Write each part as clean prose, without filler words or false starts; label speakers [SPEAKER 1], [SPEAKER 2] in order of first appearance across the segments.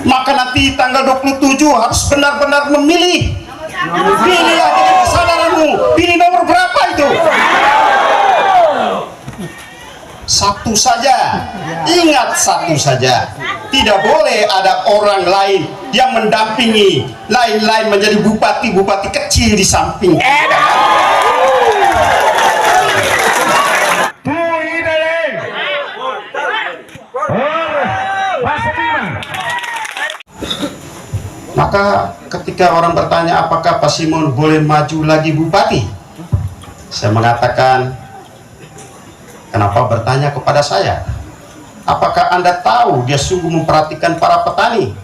[SPEAKER 1] Maka nanti tanggal 27 harus benar-benar memilih. Pilihlah dengan kesadaranmu. Pilih nomor berapa itu? Satu saja. Ingat, satu saja. Tidak boleh ada orang lain yang mendampingi lain-lain menjadi bupati-bupati kecil di samping. Maka ketika orang bertanya apakah Pak Simon boleh maju lagi bupati, saya mengatakan, kenapa bertanya kepada saya? Apakah Anda tahu dia sungguh memperhatikan para petani?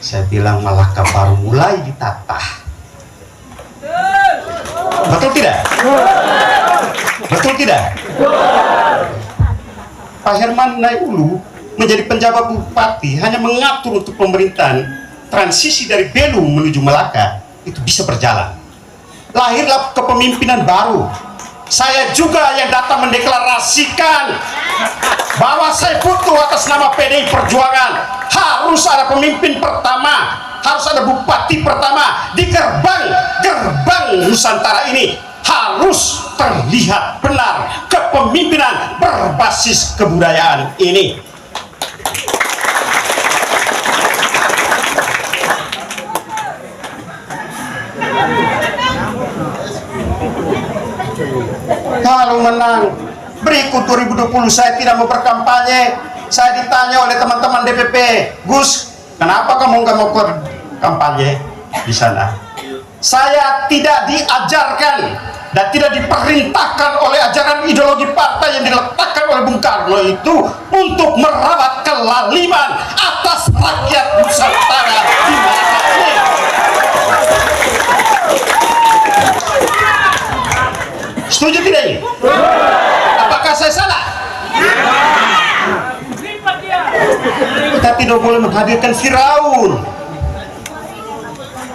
[SPEAKER 1] Saya bilang Malaka baru mulai ditata. Betul tidak? Betul tidak? Pak Herman Naiulu menjadi penjabat bupati hanya mengatur untuk pemerintahan transisi dari Belu menuju Malaka itu bisa berjalan. Lahirlah kepemimpinan baru. Saya juga yang datang mendeklarasikan bahwa saya butuh atas nama PDI Perjuangan harus ada pemimpin pertama, harus ada bupati pertama di gerbang Nusantara ini. Harus terlihat benar kepemimpinan berbasis kebudayaan ini. Kalau menang berikut 2020 saya tidak mau berkampanye. Saya ditanya oleh teman-teman DPP, Gus, kenapa kamu nggak mau berkampanye di sana? Saya tidak diajarkan dan tidak diperintahkan oleh ajaran ideologi partai yang diletakkan oleh Bung Karno itu untuk merawat kelaliman atas rakyat Nusantara di Malaka ini. Setuju tidak ini? Apakah saya salah? Kita tidak boleh menghadirkan Firaun.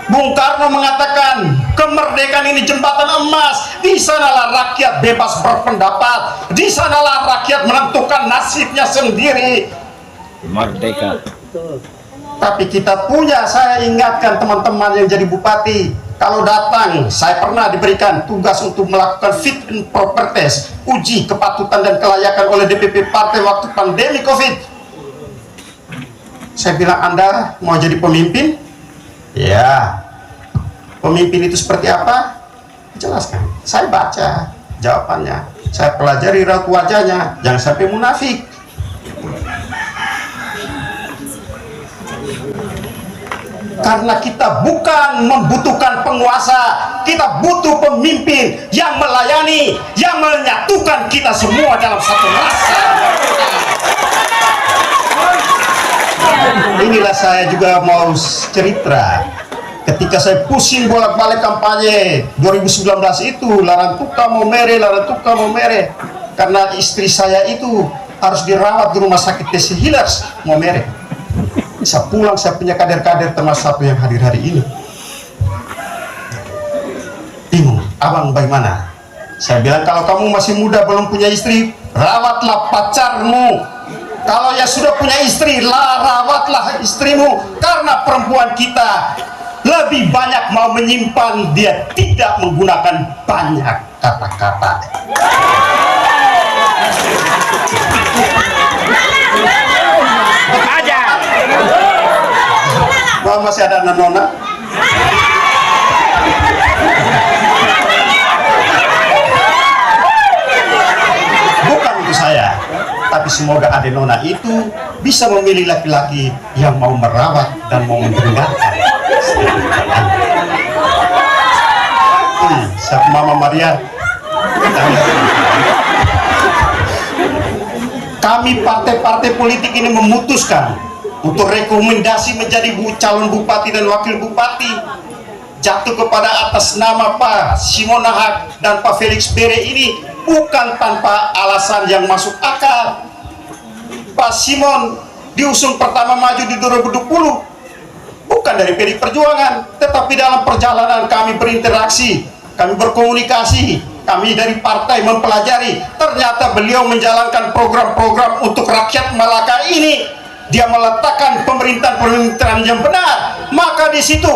[SPEAKER 1] Bung Karno mengatakan kemerdekaan ini jembatan emas. Di sanalah rakyat bebas berpendapat. Di sanalah rakyat menentukan nasibnya sendiri.
[SPEAKER 2] Merdeka.
[SPEAKER 1] Tapi kita punya, saya ingatkan teman-teman yang jadi bupati, kalau datang, saya pernah diberikan tugas untuk melakukan fit and proper test, uji kepatutan dan kelayakan oleh DPP partai waktu pandemi COVID. Saya bilang, Anda mau jadi pemimpin? Ya. Pemimpin itu seperti apa? Jelaskan. Saya baca jawabannya. Saya pelajari raut wajahnya. Jangan sampai munafik. Karena kita bukan membutuhkan penguasa, kita butuh pemimpin yang melayani, yang menyatukan kita semua dalam satu rasa. Inilah saya juga mau cerita. Ketika saya pusing bolak-balik kampanye 2019 itu, larang tuka mau mere, karena istri saya itu harus dirawat di rumah sakit TC Hillers mau mere. Saya pulang, saya punya kader-kader termasuk satu yang hadir hari ini. Bingung, abang bagaimana? Saya bilang, kalau kamu masih muda belum punya istri, rawatlah pacarmu. Kalau yang sudah punya istri, rawatlah istrimu. Karena perempuan kita lebih banyak mau menyimpan, dia tidak menggunakan banyak kata-kata. Bahwa masih ada nona. Bukan untuk saya, tapi semoga ada nona itu bisa memilih laki-laki yang mau merawat dan mau mendengarkan. Siapa Mama Maria? Kami partai-partai politik ini memutuskan untuk rekomendasi menjadi calon bupati dan wakil bupati jatuh kepada atas nama Pak Simon Nahak dan Pak Felix Bere ini bukan tanpa alasan yang masuk akal. Pak Simon diusung pertama maju di 2020 bukan dari PDI Perjuangan, tetapi dalam perjalanan kami berinteraksi, kami berkomunikasi, kami dari partai mempelajari, ternyata beliau menjalankan program-program untuk rakyat Malaka ini. dia meletakkan pemerintahan yang benar, maka di situ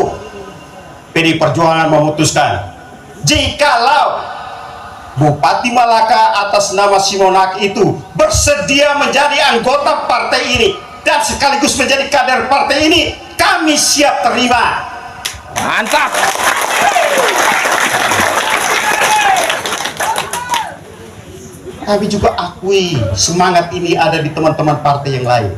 [SPEAKER 1] PDI Perjuangan memutuskan jikalau Bupati Malaka atas nama Simonak itu bersedia menjadi anggota partai ini dan sekaligus menjadi kader partai ini, kami siap terima.
[SPEAKER 2] Mantap.
[SPEAKER 1] Kami juga akui semangat ini ada di teman-teman partai yang lain.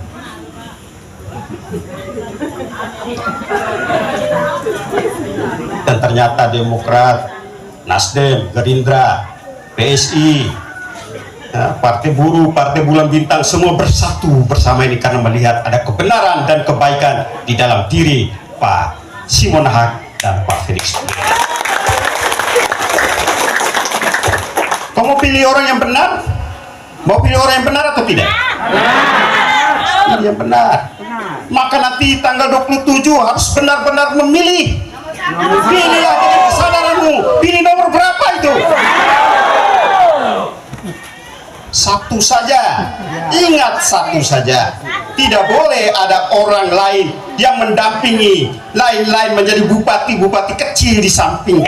[SPEAKER 1] Dan ternyata Demokrat, Nasdem, Gerindra, PSI, Partai Buruh, Partai Bulan Bintang, semua bersatu bersama ini karena melihat ada kebenaran dan kebaikan di dalam diri Pak Simonahak dan Pak Felix. Kamu pilih orang yang benar? Mau pilih orang yang benar atau tidak? Pilih yang benar. Maka nanti tanggal 27 harus benar-benar memilih. Pilihlah dengan kesadaranmu. Pilih nomor berapa itu? Satu saja. Ingat, satu saja. Tidak boleh ada orang lain yang mendampingi lain-lain menjadi bupati-bupati kecil di samping.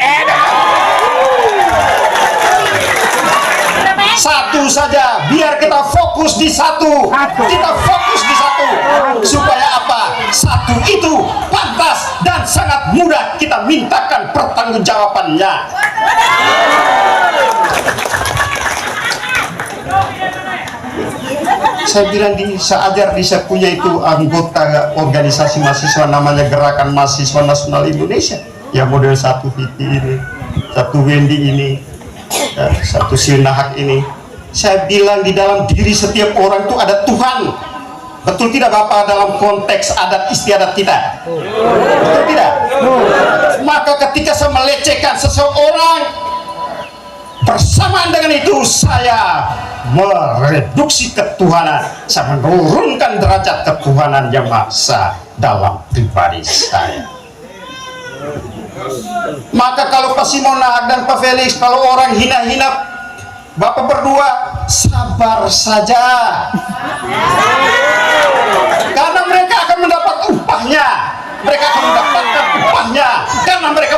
[SPEAKER 1] Satu saja, biar kita fokus di satu. Kita fokus di satu. Supaya apa? Satu itu pantas dan sangat mudah kita mintakan pertanggungjawabannya. Saya bilang saya ajar saya punya itu anggota organisasi mahasiswa namanya Gerakan Mahasiswa Nasional Indonesia yang model satu Viti ini, satu Wendy ini, satu Sinahak ini. Saya bilang di dalam diri setiap orang itu ada Tuhan. Betul tidak Bapak dalam konteks adat istiadat kita? Betul tidak? Maka ketika saya melecehkan seseorang, bersamaan dengan itu saya mereduksi ketuhanan, saya menurunkan derajat ketuhanan yang maksa dalam pribadi saya. Maka kalau Pak Simonahak dan Pak Felix, kalau orang hina-hina Bapak berdua, sabar saja, karena mereka akan mendapat upahnya. Mereka akan mendapatkan upahnya karena mereka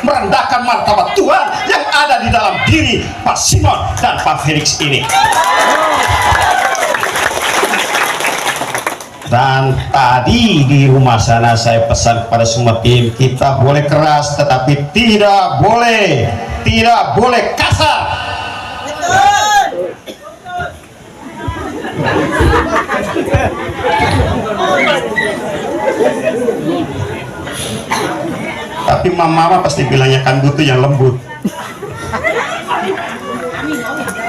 [SPEAKER 1] merendahkan martabat Tuhan yang ada di dalam diri Pak Simon dan Pak Felix ini. Dan tadi di rumah sana saya pesan kepada semua tim, kita boleh keras tetapi tidak boleh kasar. Tapi mama pasti bilangnya kan butuh yang lembut,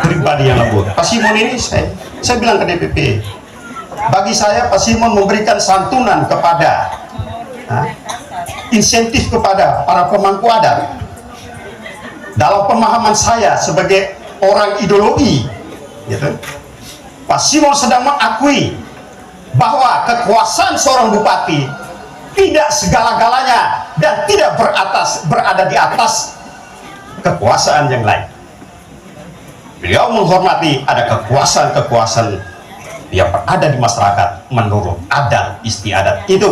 [SPEAKER 1] pribadi yang lembut. Pak Simon ini saya bilang ke DPP, bagi saya Pak Simon memberikan santunan kepada insentif kepada para pemangku adat. Dalam pemahaman saya sebagai orang ideologi, gitu, Pak Simon sedang mengakui bahwa kekuasaan seorang bupati tidak segala-galanya dan tidak berada di atas kekuasaan yang lain. Beliau menghormati ada kekuasaan yang berada di masyarakat menurut adat istiadat itu.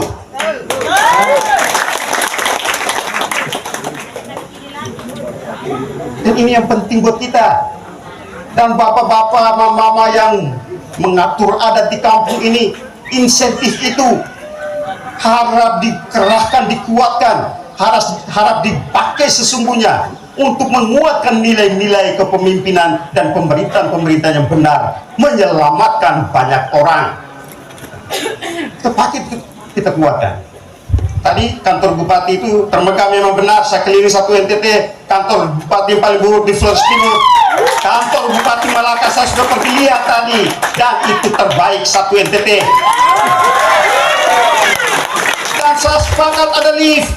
[SPEAKER 1] Dan ini yang penting buat kita. Dan bapak-bapak, mama-mama yang mengatur adat di kampung ini, insentif itu harap dikerahkan, dikuatkan, harap dipakai sesungguhnya untuk menguatkan nilai-nilai kepemimpinan dan pemerintahan yang benar, menyelamatkan banyak orang. Terpakai kita kuatkan. Tadi kantor bupati itu termegah memang benar, saya keliling satu NTT, kantor bupati yang paling buruk di Flores Timur. Kantor Bupati Malaka saya sudah pergi lihat tadi, dan itu terbaik satu NTT. Dan saya sepakat ada lift.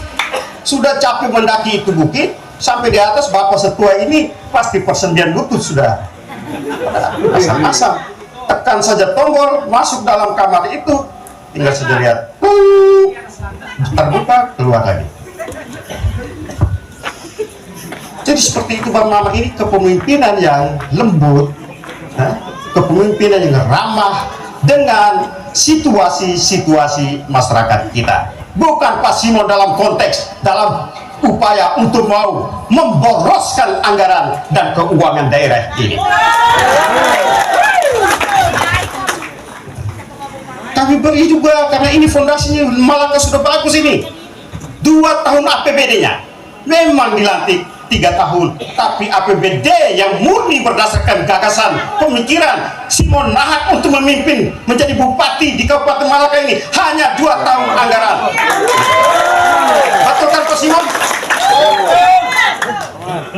[SPEAKER 1] Sudah capek mendaki itu bukit, sampai di atas bapak setua ini pasti persendian lutut sudah asam-asam. Tekan saja tombol, masuk dalam kamar itu, tinggal saja lihat, terbuka, keluar lagi. Jadi seperti itu Bang Mama, ini kepemimpinan yang lembut, kepemimpinan yang ramah dengan situasi masyarakat kita. Bukan Pak Simon dalam konteks dalam upaya untuk mau memboroskan anggaran dan keuangan daerah ini. Kami beri juga karena ini fondasinya Malaka sudah bagus ini. 2 tahun APBD-nya memang dilantik 3 tahun, tapi APBD yang murni berdasarkan gagasan pemikiran Simon Nahak untuk memimpin menjadi bupati di Kabupaten Malaka ini hanya 2 tahun anggaran. Betul kan Pak Simon?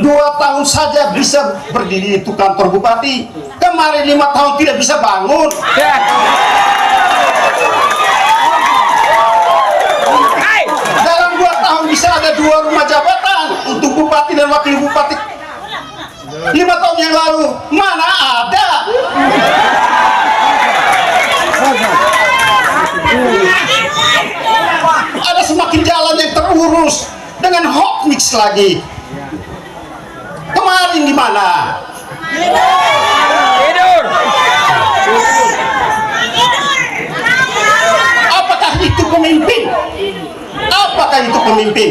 [SPEAKER 1] 2 tahun saja bisa berdiri itu kantor bupati. Kemarin 5 tahun tidak bisa bangun. Dalam 2 tahun bisa ada 2 rumah jabatan untuk bupati dan wakil bupati. 5 tahun yang lalu mana ada? Ada semakin jalan yang terurus dengan hokmix lagi. Kemarin di mana?
[SPEAKER 2] Tidur.
[SPEAKER 1] Apakah itu pemimpin? Apakah itu pemimpin?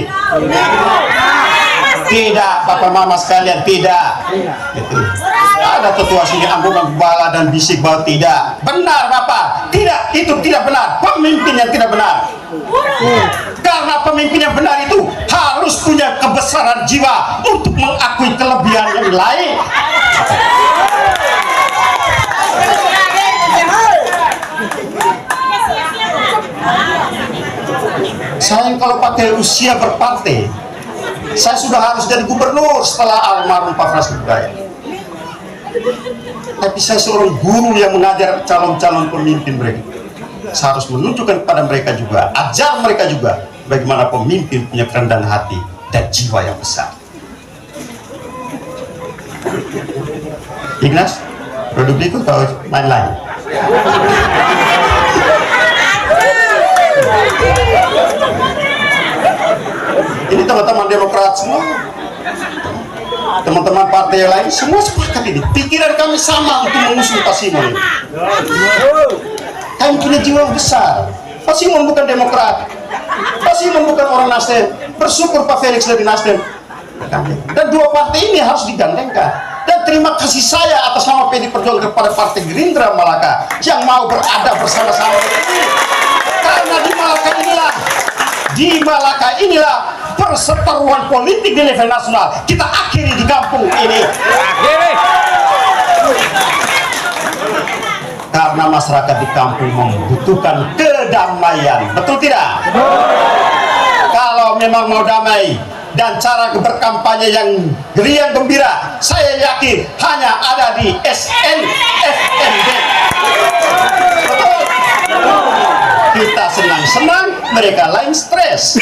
[SPEAKER 1] Tidak, Bapak Mama sekalian, tidak. Itu. Ada tetua sini anggungan bala dan bisik bahwa tidak. Benar Bapak, tidak, itu tidak benar. Pemimpin yang tidak benar. Karena pemimpin yang benar itu harus punya kebesaran jiwa untuk mengakui kelebihan yang lain. Saya kalau pakai usia berpartai, saya sudah harus jadi gubernur setelah almarhum Pak Frans Budaya. Tapi saya seorang guru yang mengajar calon-calon pemimpin mereka. Saya harus menunjukkan kepada mereka juga, ajar mereka juga bagaimana pemimpin punya kerendahan hati dan jiwa yang besar. Ignas, produk itu atau main lain? Ini teman-teman Demokrat semua, teman-teman partai yang lain semua sepakat ini. Pikiran kami sama untuk mengusung Pak Simon. Kami punya jiwa besar. Pak Simon bukan Demokrat, Pak Simon bukan orang Nasdem. Bersyukur Pak Felix dari Nasdem. Dan 2 partai ini harus digandengkan. Dan terima kasih saya atas nama PD Perjuangan kepada Partai Gerindra Malaka yang mau berada bersama-sama. Karena di Malaka inilah perseteruan politik di level nasional kita akhiri di kampung ini. Karena masyarakat di kampung membutuhkan kedamaian, betul tidak? Kalau memang mau damai dan cara berkampanye yang geriang gembira, saya yakin hanya ada di SNFMB. Betul? Kita senang-senang, mereka lain stres.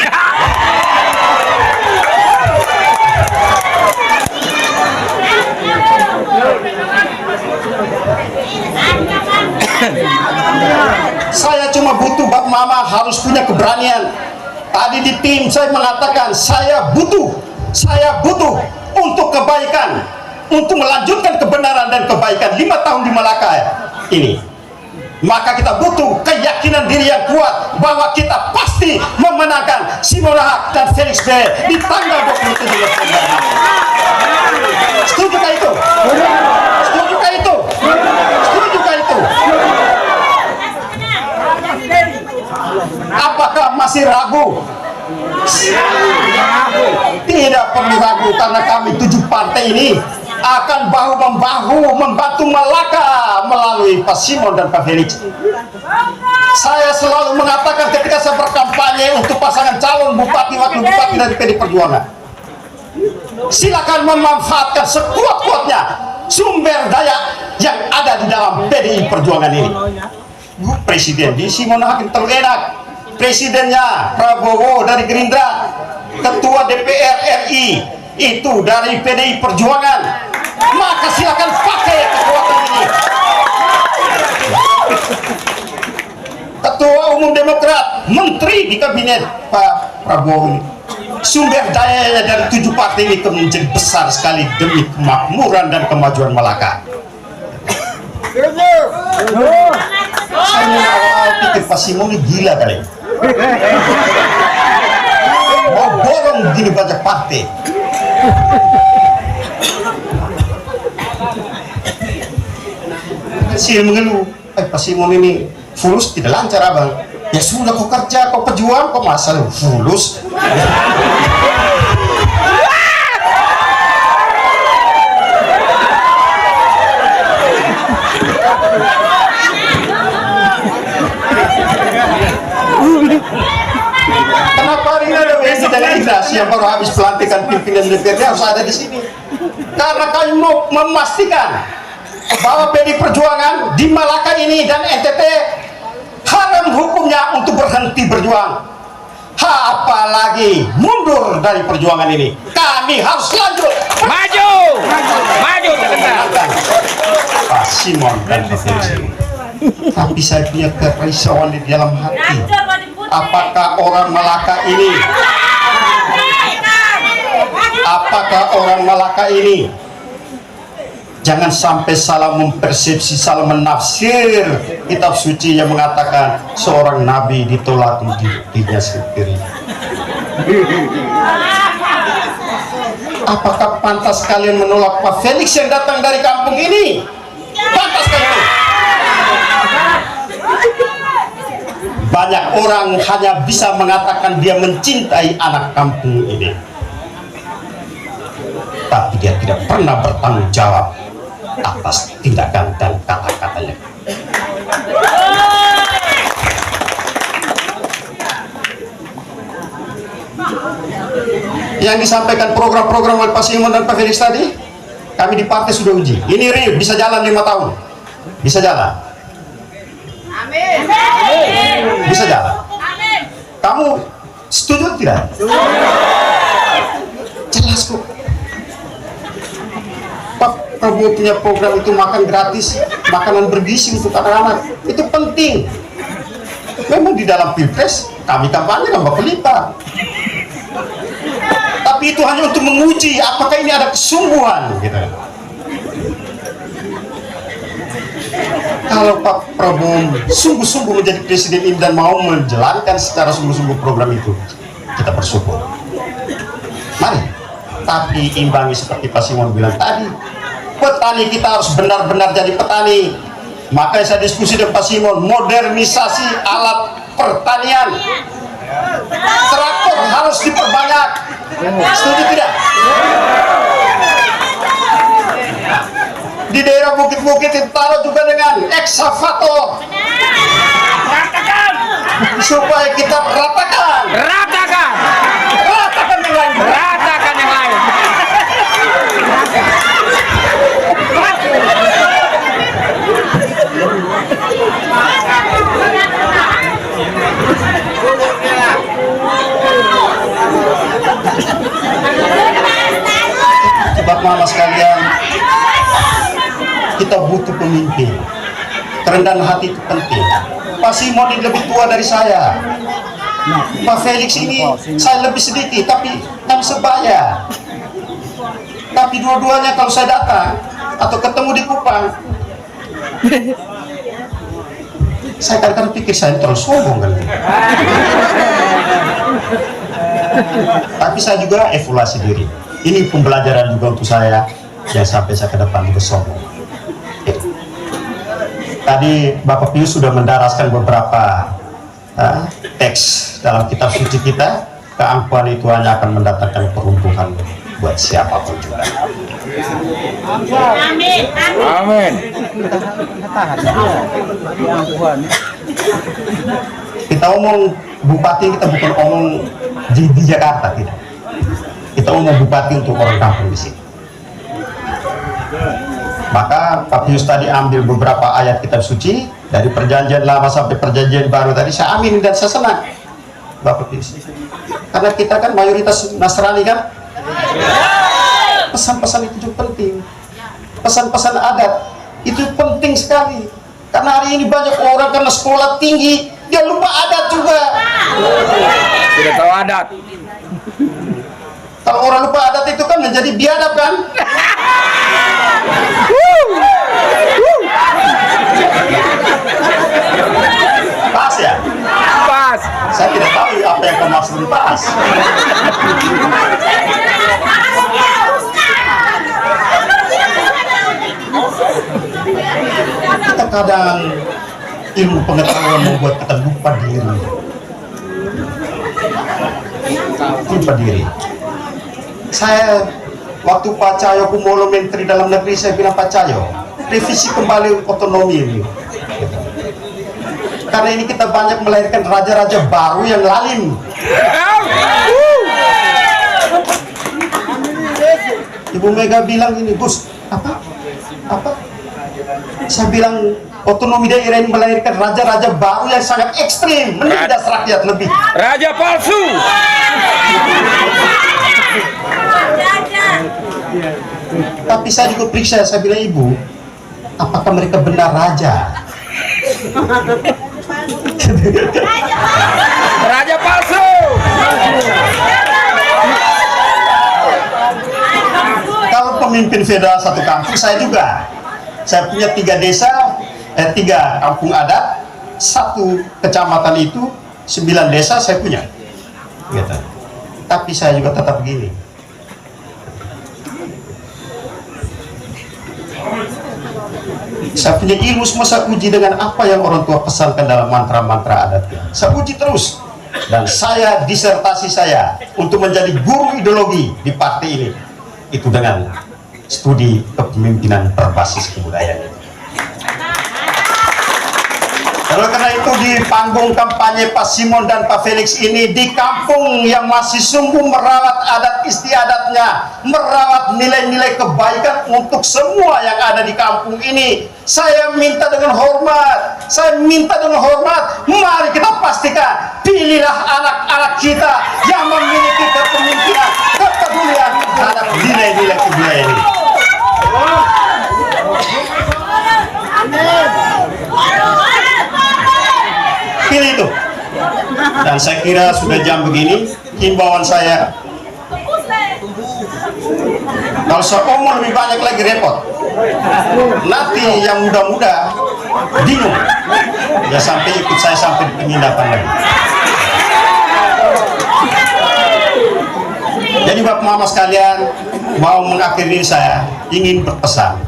[SPEAKER 1] Saya cuma butuh Bapak Mama harus punya keberanian. Tadi di tim saya mengatakan saya butuh untuk kebaikan, untuk melanjutkan kebenaran dan kebaikan 5 tahun di Malaka ini. Maka kita butuh keyakinan diri yang kuat bahwa kita pasti memenangkan Simon Nahak dan Felix B di tanggal 27 November. Setujukah itu? Setujukah itu? Setujukah itu? Apakah masih ragu? Tidak perlu ragu karena kami 7 partai ini akan bahu-membahu membantu Malaka melalui Pak Simon dan Pak Felix. Saya selalu mengatakan ketika saya berkampanye untuk pasangan calon bupati wakil bupati dari PD Perjuangan, silakan memanfaatkan sekuat-kuatnya sumber daya yang ada di dalam PDI Perjuangan ini. Presiden di Simon Hakim terlalu enak, presidennya Prabowo dari Gerindra, ketua DPR RI itu dari PDI Perjuangan, maka silakan pakai kekuatan ini. Ketua Umum Demokrat, menteri di kabinet Pak Prabowo ini, sumber dayanya dari 7 partai ini menjadi besar sekali demi kemakmuran dan kemajuan Malaka. Saya awal pikir Pak Simon ini gila kali. Mau borong begini banyak partai. Kecil mengeluh, Pak Simon ini fulus tidak lancar abang. Ya sudah kau kerja, kau pejuang, kau masa fulus. Kenapa hari ini ada WSI dan Inas yang baru habis pelantikan pimpinan DPRD harus ada di sini? Karena kami mau memastikan bahwa PD Perjuangan di Malaka ini dan NTT haram hukumnya untuk berhenti berjuang. Apalagi mundur dari perjuangan ini. Kami harus lanjut.
[SPEAKER 2] Maju, maju terkenal.
[SPEAKER 1] Pak Simon dan Pak Felix. Tapi saya punya kerisauan di dalam hati. Apakah orang Malaka ini? Apakah orang Malaka ini? Jangan sampai salah mempersepsi, salah menafsir kitab suci yang mengatakan seorang nabi ditolak di dirinya sendiri. Apakah pantas kalian menolak Pak Felix yang datang dari kampung ini? Pantas kalian? Banyak orang hanya bisa mengatakan dia mencintai anak kampung ini, tapi dia tidak pernah bertanggung jawab atas tindakan dan kata-katanya. Yang disampaikan program-program oleh Pak Simon dan Pak Felix tadi, kami di partai sudah uji. Ini real, bisa jalan 5 tahun. Bisa jalan.
[SPEAKER 3] Amin.
[SPEAKER 1] Bisa jalan.
[SPEAKER 3] Amin.
[SPEAKER 1] Kamu setuju tidak? Jelas kok. Pak Prabowo punya program itu makan gratis, makanan bergizi untuk anak-anak. Itu penting. Memang di dalam pilpres kami kampanye nambah pelipar. Tapi itu hanya untuk menguji apakah ini ada kesungguhan gitu. Kalau Pak Prabowo sungguh-sungguh menjadi presiden ini dan mau menjalankan secara sungguh-sungguh program itu, kita bersyukur. Mari, tapi imbangi seperti Pak Simon bilang tadi, petani kita harus benar-benar jadi petani. Makanya saya diskusi dengan Pak Simon, modernisasi alat pertanian. Traktor harus diperbanyak. Setuju tidak? Di daerah bukit-bukit itu taruh juga dengan eksavator.
[SPEAKER 3] Ratakan.
[SPEAKER 1] Supaya kita ratakan.
[SPEAKER 2] Ratakan,
[SPEAKER 1] Ratakan yang lain.
[SPEAKER 2] ratakan yang lain.
[SPEAKER 1] Sebab mama sekalian, kita butuh pemimpin. Kerendahan hati itu penting. Pak Simon ini lebih tua dari saya. Pak Felix ini saya lebih sedikit, tapi kami sebaya. Tapi dua-duanya kalau saya datang atau ketemu di Kupang, saya kadang-kadang pikir saya terlalu sombong kali. Tapi saya juga evaluasi diri. Ini pembelajaran juga untuk saya, yang sampai saya ke depan juga sombong. Tadi Bapak Pius sudah mendaraskan beberapa teks dalam kitab suci kita. Keangkuhan itu hanya akan mendatangkan peruntuhan buat siapapun juga.
[SPEAKER 3] Amin.
[SPEAKER 2] Amin.
[SPEAKER 1] Kita omong bupati, kita bukan omong di Jakarta, tidak. Kita omong bupati untuk orang kampung di sini. Maka Pak Pius tadi ambil beberapa ayat kitab suci dari perjanjian lama sampai perjanjian baru tadi, saya amin dan saya senang Bapak Pius, karena kita kan mayoritas Nasrani kan. Pesan-pesan itu juga penting, pesan-pesan adat itu penting sekali, karena hari ini banyak orang karena sekolah tinggi dia lupa adat juga.
[SPEAKER 2] Tidak tahu adat.
[SPEAKER 1] Kalau orang lupa adat itu kan menjadi biadab kan. Pas ya?
[SPEAKER 2] Pas.
[SPEAKER 1] Saya tidak tahu apa yang kamu maksud pas. Kita kadang ilmu pengetahuan membuat kita lupa diri. Lupa diri. Saya waktu Pak Cahyo Kumolo Menteri Dalam Negeri, saya bilang, Pak Cahyo, revisi kembali otonomi ini. Karena ini kita banyak melahirkan raja-raja baru yang lalim. Ibu Mega bilang ini, Gus, apa? Saya bilang otonomi daerah ini melahirkan raja-raja baru yang sangat ekstrim, menindas rakyat lebih.
[SPEAKER 2] Raja palsu.
[SPEAKER 1] Tapi saya juga periksa, saya bilang, Ibu, apakah mereka benar raja?
[SPEAKER 2] Raja palsu.
[SPEAKER 1] Kalau pemimpin federal satu kampung, saya juga. Saya punya 3 desa, 3 kampung adat, 1 kecamatan itu, 9 desa saya punya. Gitu. Tapi saya juga tetap begini. Saya punya ilmu, semua saya uji dengan apa yang orang tua pesankan dalam mantra-mantra adatnya. Saya uji terus. Dan saya, disertasi saya untuk menjadi guru ideologi di partai ini, itu dengan studi kepemimpinan berbasis kebudayaan. Oleh karena itu, di panggung kampanye Pak Simon dan Pak Felix ini, di kampung yang masih sungguh merawat adat istiadatnya, merawat nilai-nilai kebaikan untuk semua yang ada di kampung ini, saya minta dengan hormat, mari kita pastikan, pilihlah anak-anak kita yang memiliki kepemimpinan, kepedulian terhadap nilai-nilai kebudayaan ini. Pilih itu. Dan saya kira sudah jam begini, himbauan saya, kalau saya omong lebih banyak lagi repot, nanti yang muda-muda bingung, ya sampai ikut saya sampai di penginapan lagi. Jadi Bapak Mama sekalian, mau mengakhiri saya ingin berpesan,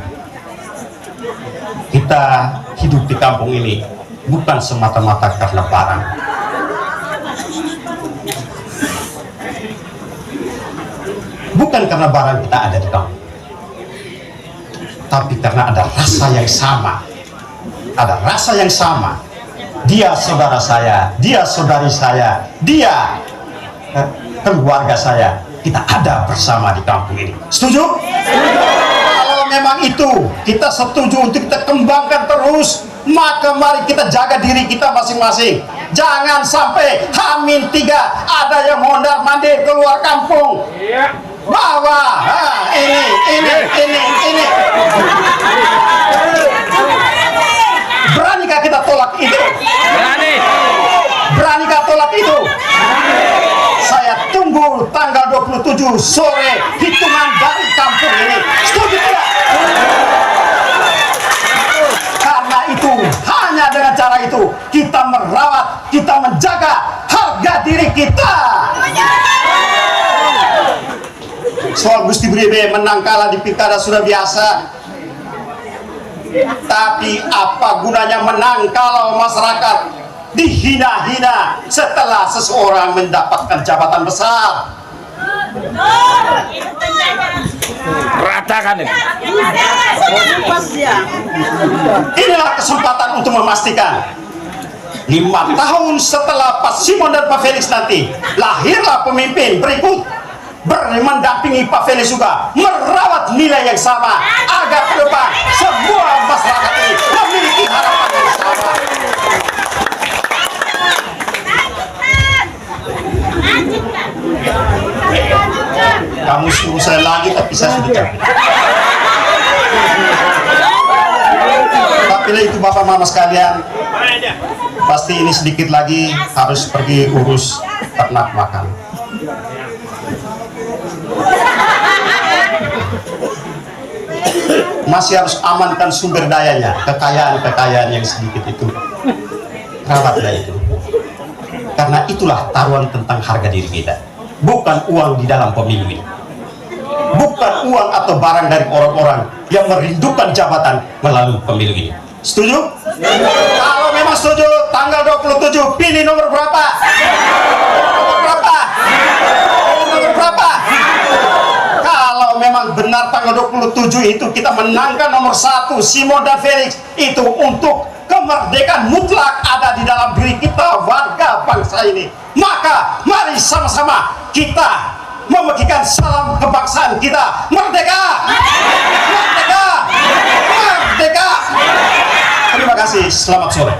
[SPEAKER 1] kita hidup di kampung ini bukan semata-mata karena barang. Bukan karena barang kita ada di kampung, tapi karena ada rasa yang sama. Ada rasa yang sama. Dia saudara saya, dia saudari saya, dia keluarga saya. Kita ada bersama di kampung ini. Setuju? Kalau memang itu kita setuju untuk kita kembangkan terus, maka mari kita jaga diri kita masing-masing. Jangan sampai H-3 ada yang mondar-mandir keluar kampung. Bawa ini. Beranikah kita tolak itu? Beranikah tolak itu? Saya tunggu tanggal 27 sore hitungan dari kampung ini. Setuju tidak? Karena itu, hanya dengan cara itu kita merawat, kita menjaga harga diri kita. Soal Gusti Bribe menang kalah di pilkada sudah biasa. Tapi apa gunanya menang kalau masyarakat dihina-hina setelah seseorang mendapatkan jabatan besar?
[SPEAKER 2] Ratakan ini.
[SPEAKER 1] Inilah kesempatan untuk memastikan 5 tahun setelah Pak Simon dan Pak Felix nanti, lahirlah pemimpin berikut mendampingi Pak Felix juga, merawat nilai yang sama agar ke depan semua masyarakat ini memiliki harapan yang sama. Kamu suruh saya lagi, tapi saya sudah capek. Tapi itu Bapak Mama sekalian, pasti ini sedikit lagi harus pergi urus ternak makan. masih harus amankan sumber dayanya, kekayaan-kekayaan yang sedikit itu. Rawatlah itu. Karena itulah taruhan tentang harga diri kita. Bukan uang di dalam pemilu ini. Bukan uang atau barang dari orang-orang yang merindukan jabatan melalui pemilu ini. Setuju? Kalau memang setuju, tanggal 27 pilih nomor berapa? Nomor berapa? Nomor berapa? Kalau memang benar tanggal 27 itu kita menangkan nomor 1 Simon dan Felix, itu untuk kemerdekaan mutlak ada di dalam diri kita warga bangsa ini. Maka mari sama-sama kita membagikan salam kebangsaan kita. Merdeka! Merdeka! Merdeka! Terima kasih, selamat sore.